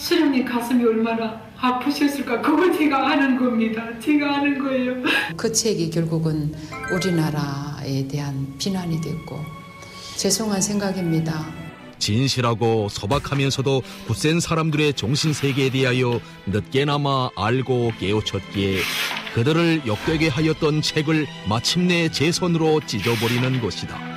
수령님 가슴이 얼마나 아프셨을까 그걸 제가 아는 겁니다. 제가 아는 거예요. 그 책이 결국은 우리나라에 대한 비난이 됐고 죄송한 생각입니다. 진실하고 소박하면서도 굳센 사람들의 정신세계에 대하여 늦게나마 알고 깨우쳤기에 그들을 욕되게 하였던 책을 마침내 제 손으로 찢어버리는 것이다.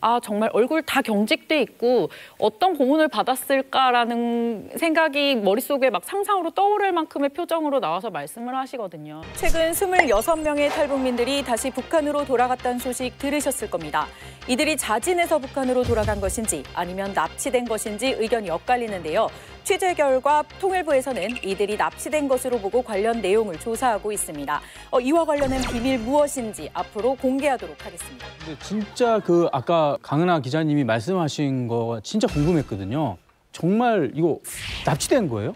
아, 정말 얼굴 다 경직돼 있고 어떤 고문을 받았을까라는 생각이 머릿속에 막 상상으로 떠오를 만큼의 표정으로 나와서 말씀을 하시거든요. 최근 26명의 탈북민들이 다시 북한으로 돌아갔다는 소식 들으셨을 겁니다. 이들이 자진해서 북한으로 돌아간 것인지 아니면 납치된 것인지 의견이 엇갈리는데요. 취재 결과 통일부에서는 이들이 납치된 것으로 보고 관련 내용을 조사하고 있습니다. 이와 관련한 비밀 무엇인지 앞으로 공개하도록 하겠습니다. 근데 진짜 아까 강은하 기자님이 말씀하신 거 진짜 궁금했거든요. 정말 이거 납치된 거예요?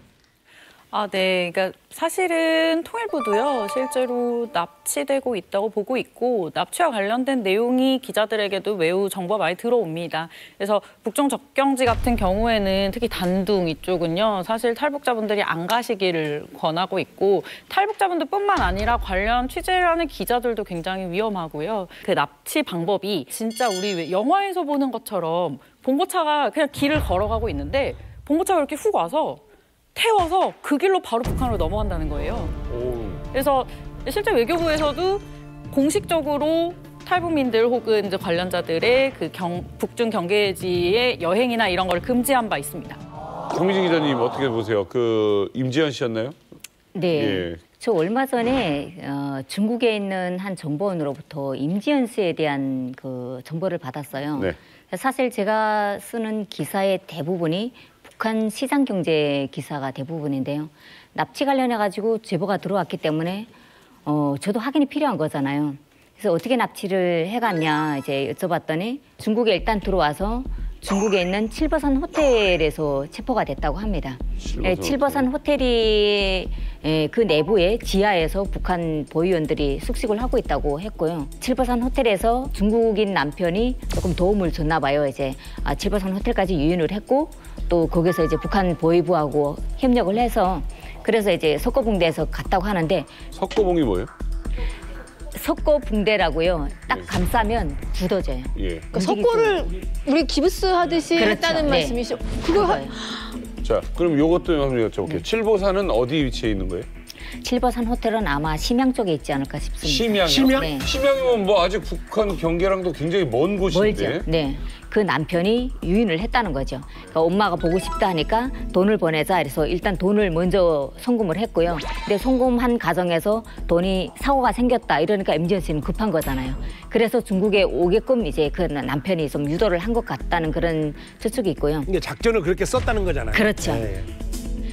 아, 네. 그러니까 사실은 통일부도요, 실제로 납치되고 있다고 보고 있고 납치와 관련된 내용이 기자들에게도 매우 정보가 많이 들어옵니다. 그래서 북중 접경지 같은 경우에는 특히 단둥 이쪽은요, 사실 탈북자분들이 안 가시기를 권하고 있고 탈북자분들뿐만 아니라 관련 취재를 하는 기자들도 굉장히 위험하고요. 그 납치 방법이 진짜 우리 영화에서 보는 것처럼 봉고차가 그냥 길을 걸어가고 있는데 봉고차가 이렇게 훅 와서 태워서 그 길로 바로 북한으로 넘어간다는 거예요. 그래서 실제 외교부에서도 공식적으로 탈북민들 혹은 이제 관련자들의 북중 경계지의 여행이나 이런 걸 금지한 바 있습니다. 정미진 기자님 어떻게 보세요? 임지연 씨였나요? 네. 예. 저 얼마 전에 중국에 있는 한 정보원으로부터 임지연 씨에 대한 정보를 받았어요. 네. 사실 제가 쓰는 기사의 대부분이 북한 시장경제 기사가 대부분인데요. 납치 관련해가지고 제보가 들어왔기 때문에 저도 확인이 필요한 거잖아요. 그래서 어떻게 납치를 해갔냐 이제 여쭤봤더니 중국에 일단 들어와서 중국에 있는 칠버산 호텔에서 체포가 됐다고 합니다. 칠버산 호텔이 그 내부에 지하에서 북한 보위원들이 숙식을 하고 있다고 했고요. 칠버산 호텔에서 중국인 남편이 조금 도움을 줬나 봐요. 이제 칠버산 호텔까지 유인을 했고 또 거기서 이제 북한 보위부하고 협력을 해서 그래서 이제 석고붕대에서 갔다고 하는데 석고붕이 뭐예요? 석고붕대라고요. 딱 감싸면 굳어져요. 예. 그러니까 석고를 우리 기부스 하듯이 그렇죠. 했다는 네. 말씀이시죠? 그거요. 자, 그럼 요것도 한번 여쭤볼게요. 칠보산은 어디 위치에 있는 거예요? 칠버산 호텔은 아마 심양 쪽에 있지 않을까 싶습니다. 심양이요? 심양? 네. 심양이면 뭐 아직 북한 경계랑도 굉장히 먼 곳인데. 멀죠. 네. 그 남편이 유인을 했다는 거죠. 그러니까 엄마가 보고 싶다 하니까 돈을 보내자 그래서 일단 돈을 먼저 송금을 했고요. 근데 송금한 과정에서 돈이 사고가 생겼다 이러니까 임지연 씨는 급한 거잖아요. 그래서 중국에 오게끔 이제 그 남편이 좀 유도를 한 것 같다는 그런 추측이 있고요. 근데 작전을 그렇게 썼다는 거잖아요. 그렇죠. 네.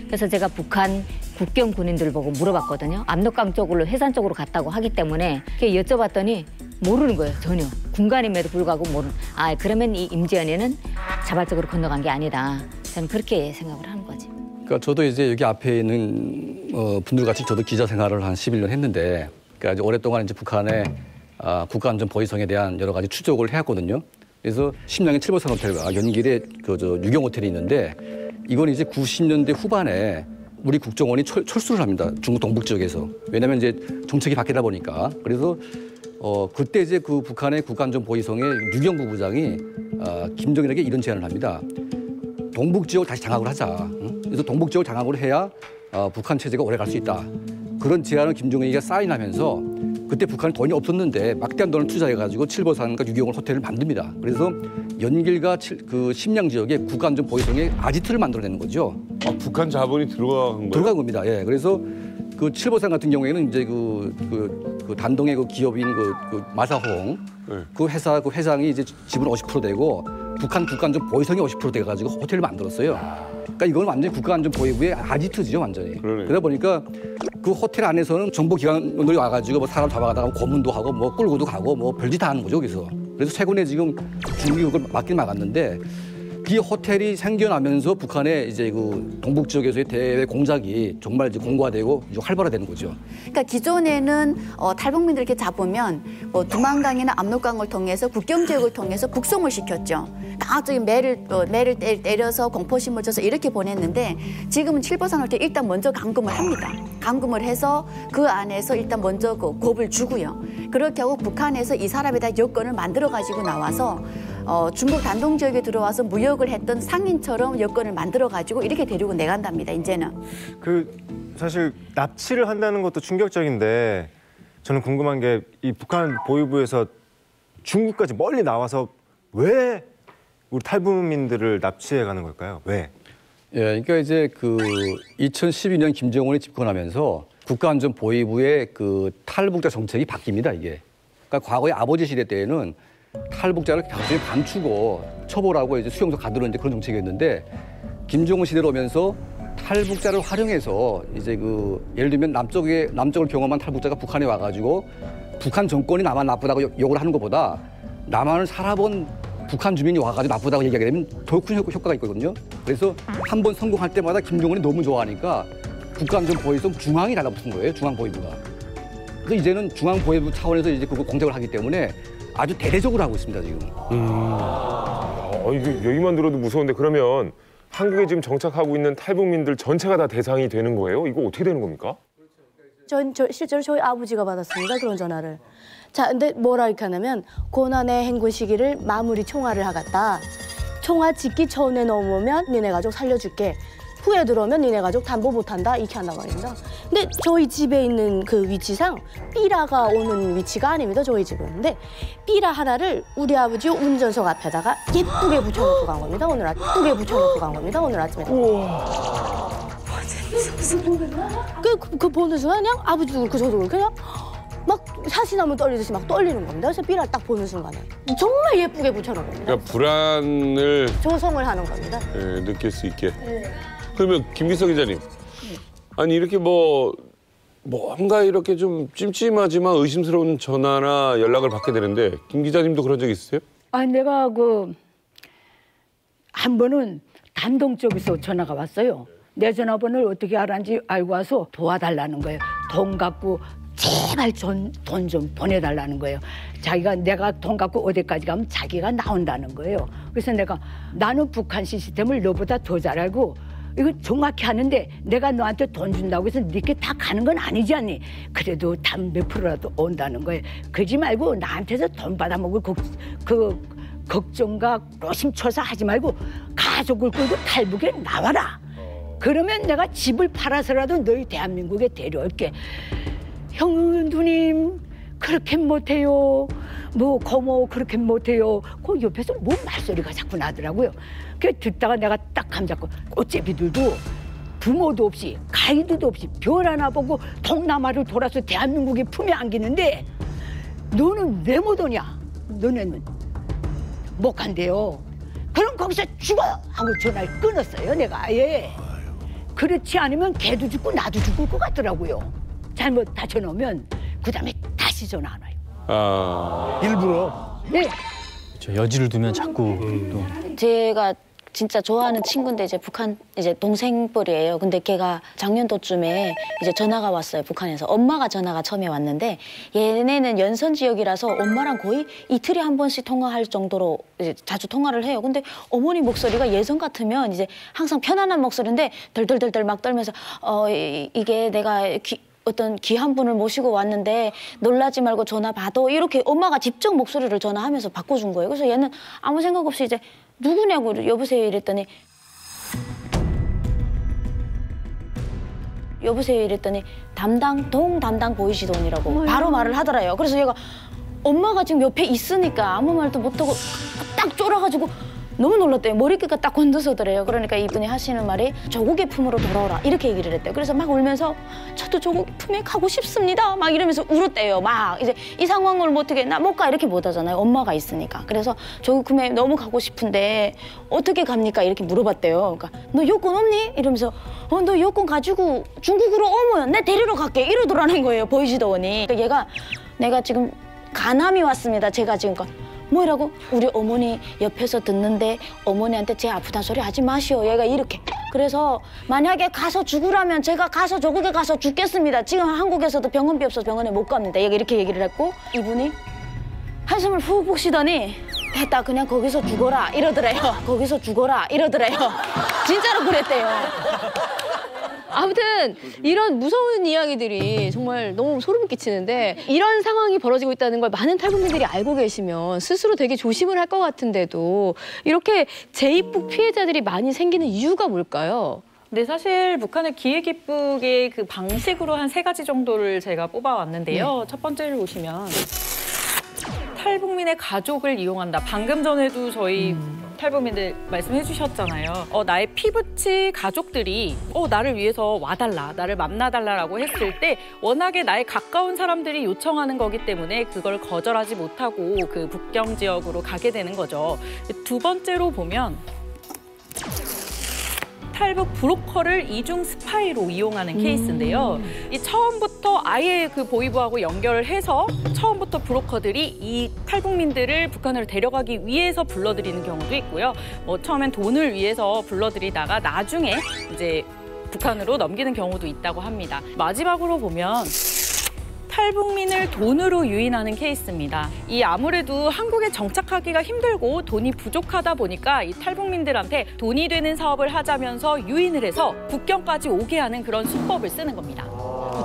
그래서 제가 북한 국경 군인들 보고 물어봤거든요. 압록강 쪽으로 해산 쪽으로 갔다고 하기 때문에 여쭤봤더니 모르는 거예요. 전혀. 군간임에도 불구하고 모르는. 그러면 이 임지연이는 자발적으로 건너간 게 아니다. 저는 그렇게 생각을 하는 거지. 그러니까 저도 이제 여기 앞에 있는 분들 같이 저도 기자 생활을 한 11년 했는데 그러니까 이제 오랫동안 이제 북한의 국가안전 보위성에 대한 여러 가지 추적을 해왔거든요. 그래서 심양의 칠보산 호텔과 연길에 유경 호텔이 있는데 이건 이제 90년대 후반에 우리 국정원이 철수를 합니다. 중국 동북 지역에서. 왜냐하면 이제 정책이 바뀌다 보니까. 그래서 그때 이제 그 북한의 국가안전보위성의 유경부 부장이 김정일에게 이런 제안을 합니다. 동북 지역을 다시 장악을 하자. 그래서 동북 지역을 장악을 해야 북한 체제가 오래 갈 수 있다. 그런 제안을 김정일이가 사인하면서 그때 북한에 돈이 없었는데 막대한 돈을 투자해가지고 칠보산과 유경호 호텔을 만듭니다. 그래서 연길과 그 심양 지역에 국가안전보위성의 아지트를 만들어내는 거죠. 북한 자본이 들어간 거예요? 들어간 겁니다. 예, 그래서 그 칠보산 같은 경우에는 이제 그 단동의 그 기업인 그 마사홍 네. 그 회사 그 회장이 이제 지분 50% 되고 북한 국가안전보위성이 50% 돼가지고 호텔을 만들었어요. 그러니까 이건 완전히 국가안전보위부의 아지트죠, 완전히. 그러네. 그러다 보니까 그 호텔 안에서는 정보기관들이 와가지고 뭐 사람 잡아가다가 고문도 하고 뭐 끌고도 가고 뭐 별짓 다 하는 거죠, 여기서. 그래서 최근에 지금 중국이 그걸 막긴 막았는데 호텔이 생겨나면서 북한의 이제 그 동북 지역에서의 대외 공작이 정말 이제 공고화되고 이제 활발화되는 거죠. 그러니까 기존에는 탈북민들 이렇게 잡으면 뭐 두만강이나 압록강을 통해서 국경 지역을 통해서 북송을 시켰죠. 각적인 매를 때려서 공포심을 줘서 이렇게 보냈는데 지금은 칠보산을 때 일단 먼저 감금을 합니다. 감금을 해서 그 안에서 일단 먼저 그 곱을 주고요. 그렇게 하고 북한에서 이 사람에 대한 여건을 만들어 가지고 나와서 중국 단동 지역에 들어와서 무역을 했던 상인처럼 여건을 만들어 가지고 이렇게 데리고 내간답니다. 이제는. 사실 납치를 한다는 것도 충격적인데 저는 궁금한 게 이 북한 보위부에서 중국까지 멀리 나와서 왜 우리 탈북민들을 납치해 가는 걸까요? 왜? 예, 그러니까 이제 그 2012년 김정은이 집권하면서 국가안전보위부의 그 탈북자 정책이 바뀝니다, 이게. 그러니까 과거에 아버지 시대 때에는 탈북자를 굉장히 감추고 처벌하고 이제 수용소 가두는 이제 그런 정책이었는데 김정은 시대로 오면서 탈북자를 활용해서 이제 그 예를 들면 남쪽을 경험한 탈북자가 북한에 와가지고 북한 정권이 나만 나쁘다고 욕을 하는 것보다 남한을 살아본 북한 주민이 와가지고 나쁘다고 얘기하게 되면 더 큰 효과가 있거든요. 그래서 한 번 성공할 때마다 김정은이 너무 좋아하니까 국가안전보위성 중앙이 달라붙은 거예요. 중앙보위부가. 그래서 이제는 중앙보위부 차원에서 이제 그거 공작을 하기 때문에 아주 대대적으로 하고 있습니다, 지금. 이게 여기만 들어도 무서운데 그러면 한국에 지금 정착하고 있는 탈북민들 전체가 다 대상이 되는 거예요? 이거 어떻게 되는 겁니까? 실제로 저희 아버지가 받았습니다. 그런 전화를. 자, 근데 뭐라 이렇게 하냐면 고난의 행군 시기를 마무리 총알을 하겠다. 총알 짓기 전에 넘으면 니네 가족 살려줄게. 후에 들어오면 니네 가족 담보 못한다. 이렇게 한단 말입니다. 근데 저희 집에 있는 그 위치상 삐라가 오는 위치가 아닙니다. 저희 집은. 근데 삐라 하나를 우리 아버지 운전석 앞에다가 예쁘게 붙여놓고 간 겁니다. 오늘 아침에. 예쁘게 붙여놓고 간 겁니다. 오늘 아침에. 우와. 그 보는 순간 그냥 아버지도 그렇고 저도 그렇고 그냥 막 사시나무 떨리듯이 막 떨리는 겁니다. 그래서 삐라를 딱 보는 순간에 정말 예쁘게 붙여놓은 겁니다. 그러니까 불안을 조성을 하는 겁니다. 네, 느낄 수 있게. 그러면 김기석 기자님, 아니 이렇게 뭔가 이렇게 좀 찜찜하지만 의심스러운 전화나 연락을 받게 되는데 김 기자님도 그런 적 있으세요? 아니 내가 한 번은 단동 쪽에서 전화가 왔어요. 내 전화번호를 어떻게 알았는지 알고 와서 도와달라는 거예요. 돈 갖고 제발 돈 좀 보내달라는 거예요. 내가 돈 갖고 어디까지 가면 자기가 나온다는 거예요. 그래서 나는 북한 시스템을 너보다 더 잘 알고 이거 정확히 하는데 내가 너한테 돈 준다고 해서 니께 다 가는 건 아니지 않니? 그래도 단 몇 프로라도 온다는 거예요. 그러지 말고 나한테서 돈 받아먹을 걱정과 노심초사 하지 말고 가족을 끌고 탈북에 나와라. 그러면 내가 집을 팔아서라도 너희 대한민국에 데려올게. 형 누님 그렇게 못해요. 고모 그렇게 못해요. 그 옆에서 뭔 말소리가 자꾸 나더라고요. 그 듣다가 내가 딱 감잡고 꽃제비들도 부모도 없이 가이드도 없이 별 하나 보고 동남아를 돌아서 대한민국에 품에 안기는데 너는 왜 못 오냐? 너네는 못 간대요. 그럼 거기서 죽어! 하고 전화를 끊었어요, 내가 아예. 그렇지 않으면 걔도 죽고 나도 죽을 것 같더라고요. 잘못 다 전화오면 그다음에 다시 전화 안 와요. 일부러? 네. 여지를 두면 자꾸 또. 제가 진짜 좋아하는 친구인데 이제 북한 동생뻘이에요. 근데 걔가 작년도쯤에 이제 전화가 왔어요. 북한에서. 엄마가 전화가 처음에 왔는데 얘네는 연선 지역이라서 엄마랑 거의 이틀에 한 번씩 통화할 정도로 이제 자주 통화를 해요. 근데 어머니 목소리가 예전 같으면 이제 항상 편안한 목소리인데 덜덜덜덜 막 떨면서 이게 내가 어떤 귀한 분을 모시고 왔는데 놀라지 말고 전화 받아. 이렇게 엄마가 직접 목소리를 전화하면서 바꿔준 거예요. 그래서 얘는 아무 생각 없이 이제 누구냐고 여보세요 이랬더니 담당 보이시돈이라고 바로 말을 하더라요. 그래서 얘가 엄마가 지금 옆에 있으니까 아무 말도 못하고 딱 쫄아가지고 너무 놀랐대요. 머리끝가 딱 건져서더래요. 그러니까 이분이 하시는 말이 조국의 품으로 돌아오라 이렇게 얘기를 했대요. 그래서 막 울면서 저도 조국 품에 가고 싶습니다. 막 이러면서 울었대요. 막 이제 이 상황을 어떻게 나 못 가 이렇게 못 하잖아요. 엄마가 있으니까. 그래서 조국 품에 너무 가고 싶은데 어떻게 갑니까? 이렇게 물어봤대요. 그러니까 너 여권 없니? 이러면서 너 여권 가지고 중국으로 오면 내 데리러 갈게 이러더라는 거예요. 보이시더니. 그러니까 얘가 내가 지금 간암이 왔습니다. 제가 지금 뭐라고? 우리 어머니 옆에서 듣는데 어머니한테 제 아프다는 소리 하지 마시오. 얘가 이렇게. 그래서 만약에 가서 죽으라면 제가 가서 조국에 가서 죽겠습니다. 지금 한국에서도 병원비 없어서 병원에 못 갑니다. 얘가 이렇게 얘기를 했고 이분이 한숨을 푹 쉬더니 됐다 그냥 거기서 죽어라 이러더래요. 거기서 죽어라 이러더래요. 진짜로 그랬대요. 아무튼 이런 무서운 이야기들이 정말 너무 소름 끼치는데 이런 상황이 벌어지고 있다는 걸 많은 탈북민들이 알고 계시면 스스로 되게 조심을 할 것 같은데도 이렇게 재입국 피해자들이 많이 생기는 이유가 뭘까요? 네, 사실 북한의 기획입국의 그 방식으로 한 3가지 정도를 제가 뽑아왔는데요. 첫 번째를 보시면 탈북민의 가족을 이용한다. 방금 전에도 저희 탈북민들 말씀해 주셨잖아요. 나의 피부치 가족들이 나를 위해서 와달라, 나를 만나달라라고 했을 때 워낙에 나의 가까운 사람들이 요청하는 거기 때문에 그걸 거절하지 못하고 그 북경 지역으로 가게 되는 거죠. 두 번째로 보면 탈북 브로커를 이중 스파이로 이용하는 케이스인데요. 이 처음부터 아예 그 보이부하고 연결을 해서 처음부터 브로커들이 이 탈북민들을 북한으로 데려가기 위해서 불러들이는 경우도 있고요. 처음엔 돈을 위해서 불러들이다가 나중에 이제 북한으로 넘기는 경우도 있다고 합니다. 마지막으로 보면 탈북민을 돈으로 유인하는 케이스입니다. 이 아무래도 한국에 정착하기가 힘들고 돈이 부족하다 보니까 이 탈북민들한테 돈이 되는 사업을 하자면서 유인을 해서 국경까지 오게 하는 그런 수법을 쓰는 겁니다.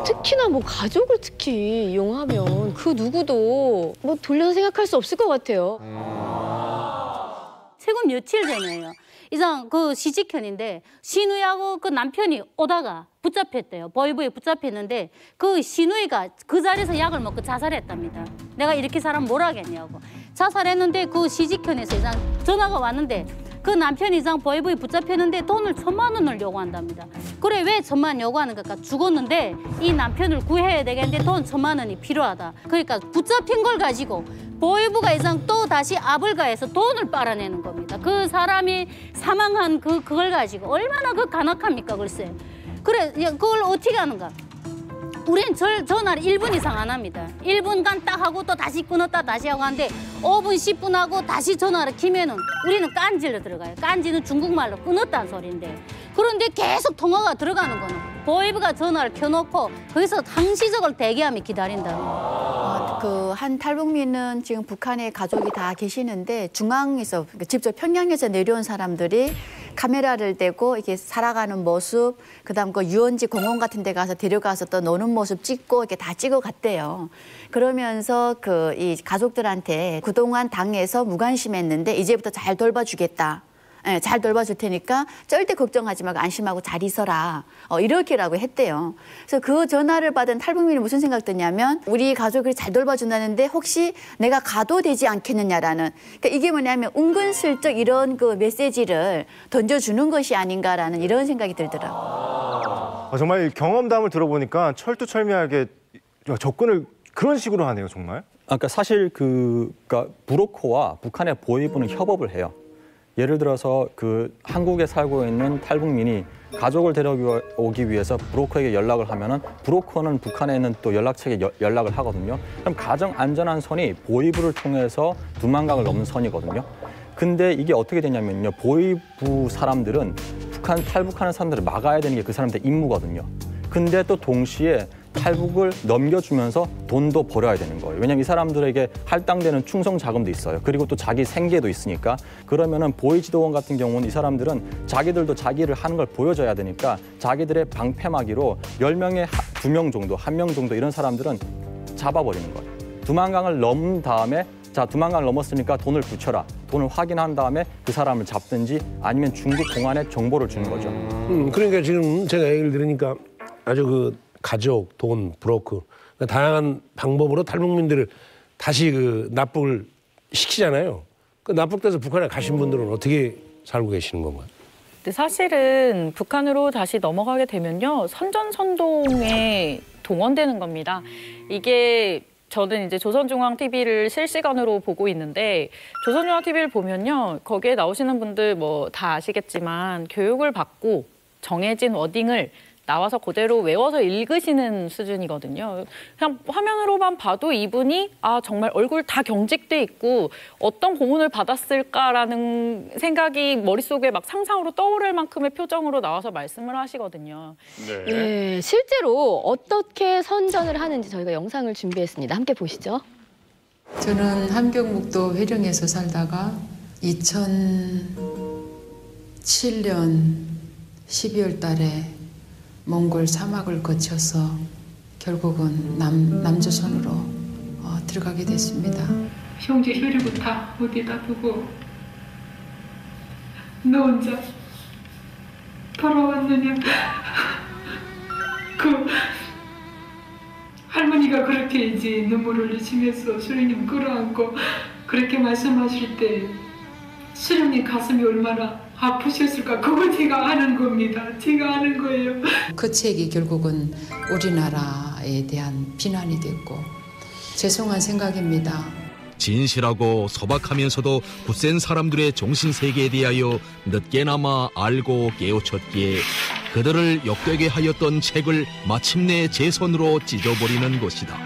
특히나 뭐 가족을 특히 이용하면 그 누구도 뭐 돌려서 생각할 수 없을 것 같아요. 최근 며칠 전이에요. 이상 그 시집현인데 시누이하고 그 남편이 오다가 붙잡혔대요. 보이부에 붙잡혔는데 그 시누이가 그 자리에서 약을 먹고 자살했답니다. 내가 이렇게 사람 뭘 하겠냐고. 자살했는데 그 시집현에서 이상 전화가 왔는데 그 남편이 이상 보이부에 붙잡혔는데 돈을 1,000만 원을 요구한답니다. 그래 왜 1,000만 요구하는 걸까? 죽었는데 이 남편을 구해야 되겠는데 돈 1,000만 원이 필요하다. 그러니까 붙잡힌 걸 가지고 보이부가 이상 또 다시 아불가에서 돈을 빨아내는 겁니다. 그 사람이 사망한 그걸 가지고 얼마나 그 간악합니까 글쎄. 그래 그걸 어떻게 하는가? 우린 전화를 1분 이상 안 합니다. 1분간 딱 하고 또 다시 끊었다 다시 하고 하는데 5분, 10분 하고 다시 전화를 키면은 우리는 깐지로 들어가요. 깐지는 중국말로 끊었다는 소리인데. 그런데 계속 통화가 들어가는 거는 보이부가 전화를 켜놓고 거기서 항시적으로 대기하며 기다린다는 그 한 탈북민은 지금 북한에 가족이 다 계시는데 중앙에서 직접 평양에서 내려온 사람들이 카메라를 대고 이렇게 살아가는 모습, 그다음 그 유원지 공원 같은 데 가서 데려가서 또 노는 모습 찍고 이렇게 다 찍어 갔대요. 그러면서 그 이 가족들한테 그동안 당에서 무관심했는데 이제부터 잘 돌봐주겠다. 네, 잘 돌봐줄 테니까 절대 걱정하지 말고 안심하고 잘 있어라. 이렇게라고 했대요. 그래서 그 전화를 받은 탈북민이 무슨 생각 드냐면 우리 가족을 잘 돌봐준다는데 혹시 내가 가도 되지 않겠느냐라는. 그러니까 이게 뭐냐면 은근슬쩍 이런 그 메시지를 던져주는 것이 아닌가라는 이런 생각이 들더라고요. 정말 경험담을 들어보니까 철두철미하게 접근을 그런 식으로 하네요, 정말. 그러니까 사실 그러니까 브로커와 북한의 보이부는 협업을 해요. 예를 들어서 그 한국에 살고 있는 탈북민이 가족을 데려오기 위해서 브로커에게 연락을 하면은 브로커는 북한에 있는 또 연락처에 연락을 하거든요. 그럼 가장 안전한 선이 보이부를 통해서 두만강을 넘는 선이거든요. 근데 이게 어떻게 되냐면요. 보이부 사람들은 탈북하는 사람들을 막아야 되는 게 그 사람들의 임무거든요. 근데 또 동시에 탈북을 넘겨주면서 돈도 벌어야 되는 거예요. 왜냐면 이 사람들에게 할당되는 충성 자금도 있어요. 그리고 또 자기 생계도 있으니까. 그러면은 보이지도원 같은 경우는 이 사람들은 자기들도 자기를 하는 걸 보여줘야 되니까 자기들의 방패막이로 10명에 2명 정도, 1명 정도 이런 사람들은 잡아버리는 거예요. 두만강을 넘은 다음에 자, 두만강을 넘었으니까 돈을 붙여라. 돈을 확인한 다음에 그 사람을 잡든지 아니면 중국 공안에 정보를 주는 거죠. 그러니까 지금 제가 얘기를 들으니까 아주 그 가족, 돈, 브로커 그러니까 다양한 방법으로 탈북민들을 다시 그 납북을 시키잖아요. 그 납북돼서 북한에 가신 분들은 어떻게 살고 계시는 건가요? 근데 사실은 북한으로 다시 넘어가게 되면요. 선전선동에 동원되는 겁니다. 이게 저는 이제 조선중앙TV를 실시간으로 보고 있는데 조선중앙TV를 보면요. 거기에 나오시는 분들 뭐 다 아시겠지만 교육을 받고 정해진 워딩을 나와서 그대로 외워서 읽으시는 수준이거든요. 그냥 화면으로만 봐도 이분이 정말 얼굴 다 경직돼 있고 어떤 고문을 받았을까라는 생각이 머릿속에 막 상상으로 떠오를 만큼의 표정으로 나와서 말씀을 하시거든요. 네, 실제로 어떻게 선전을 하는지 저희가 영상을 준비했습니다. 함께 보시죠. 저는 함경북도 회령에서 살다가 2007년 12월 달에 몽골 사막을 거쳐서 결국은 남조선으로 들어가게 됐습니다. 형제 혈육부터 어디다 두고 너 혼자 돌아왔느냐. 그 할머니가 그렇게 이제 눈물을 흘리시면서 수령님 끌어안고 그렇게 말씀하실 때 수령님 가슴이 얼마나 아프셨을까 그걸 제가 아는 겁니다. 제가 아는 거예요. 그 책이 결국은 우리나라에 대한 비난이 됐고 죄송한 생각입니다. 진실하고 소박하면서도 굳센 사람들의 정신세계에 대하여 늦게나마 알고 깨우쳤기에 그들을 욕되게 하였던 책을 마침내 제 손으로 찢어버리는 것이다.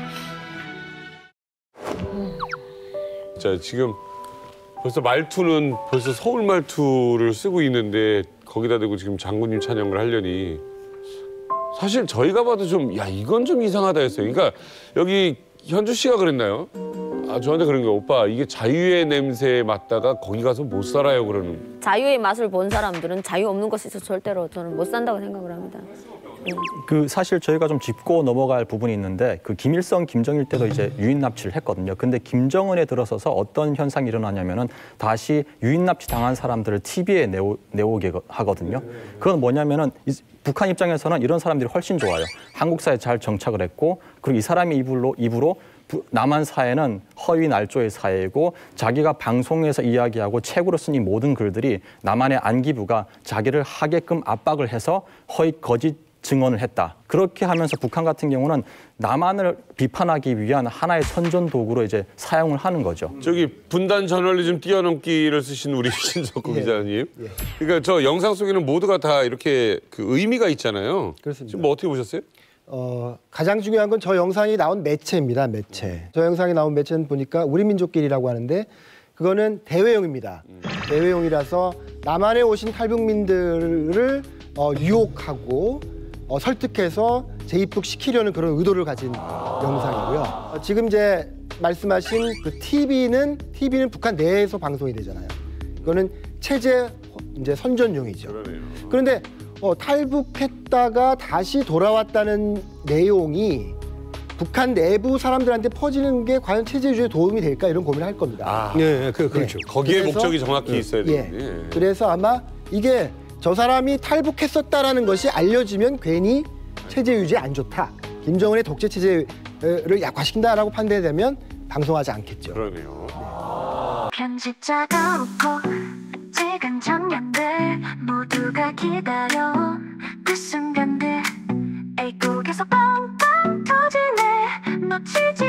자, 지금 벌써 말투는 벌써 서울 말투를 쓰고 있는데 거기다 대고 지금 장군님 찬양을 하려니 사실 저희가 봐도 좀 이건 좀 이상하다 했어요. 그러니까 여기 현주 씨가 그랬나요? 저한테 그런 거 오빠 이게 자유의 냄새에 맡다가 거기 가서 못 살아요 그러는. 자유의 맛을 본 사람들은 자유 없는 곳에서 절대로 저는 못 산다고 생각을 합니다. 사실 저희가 좀 짚고 넘어갈 부분이 있는데 김일성, 김정일 때도 이제 유인 납치를 했거든요. 근데 김정은에 들어서서 어떤 현상이 일어나냐면은 다시 유인 납치 당한 사람들을 TV에 내오게 하거든요. 그건 뭐냐면은 북한 입장에서는 이런 사람들이 훨씬 좋아요. 한국 사회에 잘 정착을 했고 그리고 이 사람의 입으로 남한 사회는 허위 날조의 사회이고 자기가 방송에서 이야기하고 책으로 쓴 이 모든 글들이 남한의 안기부가 자기를 하게끔 압박을 해서 거짓 증언을 했다. 그렇게 하면서 북한 같은 경우는 남한을 비판하기 위한 하나의 선전 도구로 이제 사용을 하는 거죠. 저기 분단 저널리즘 뛰어넘기를 쓰신 우리 신석구 기자님. 그러니까 저 영상 속에는 모두가 다 이렇게 그 의미가 있잖아요. 그렇습니다. 지금 뭐 어떻게 보셨어요? 가장 중요한 건 저 영상이 나온 매체입니다. 매체. 저 영상이 나온 매체는 보니까 우리민족길이라고 하는데 그거는 대외용입니다. 대외용이라서 남한에 오신 탈북민들을 유혹하고 설득해서 재입국시키려는 그런 의도를 가진 영상이고요. 지금 이제 말씀하신 그 TV는 북한 내에서 방송이 되잖아요. 이거는 체제 이제 선전용이죠. 그런데 탈북했다가 다시 돌아왔다는 내용이 북한 내부 사람들한테 퍼지는 게 과연 체제 유지에 도움이 될까 이런 고민을 할 겁니다. 그렇죠. 거기에 목적이 정확히 있어야 되는데. 그래서 아마 이게 저 사람이 탈북했었다라는 것이 알려지면 괜히 체제 유지에 안 좋다. 김정은의 독재 체제를 약화시킨다라고 판단되면 방송하지 않겠죠. 그러네요. 편집자가 없고 찍은 장면들 모두가 기다려 그 순간들 애국에서 빵빵 터지네 놓치지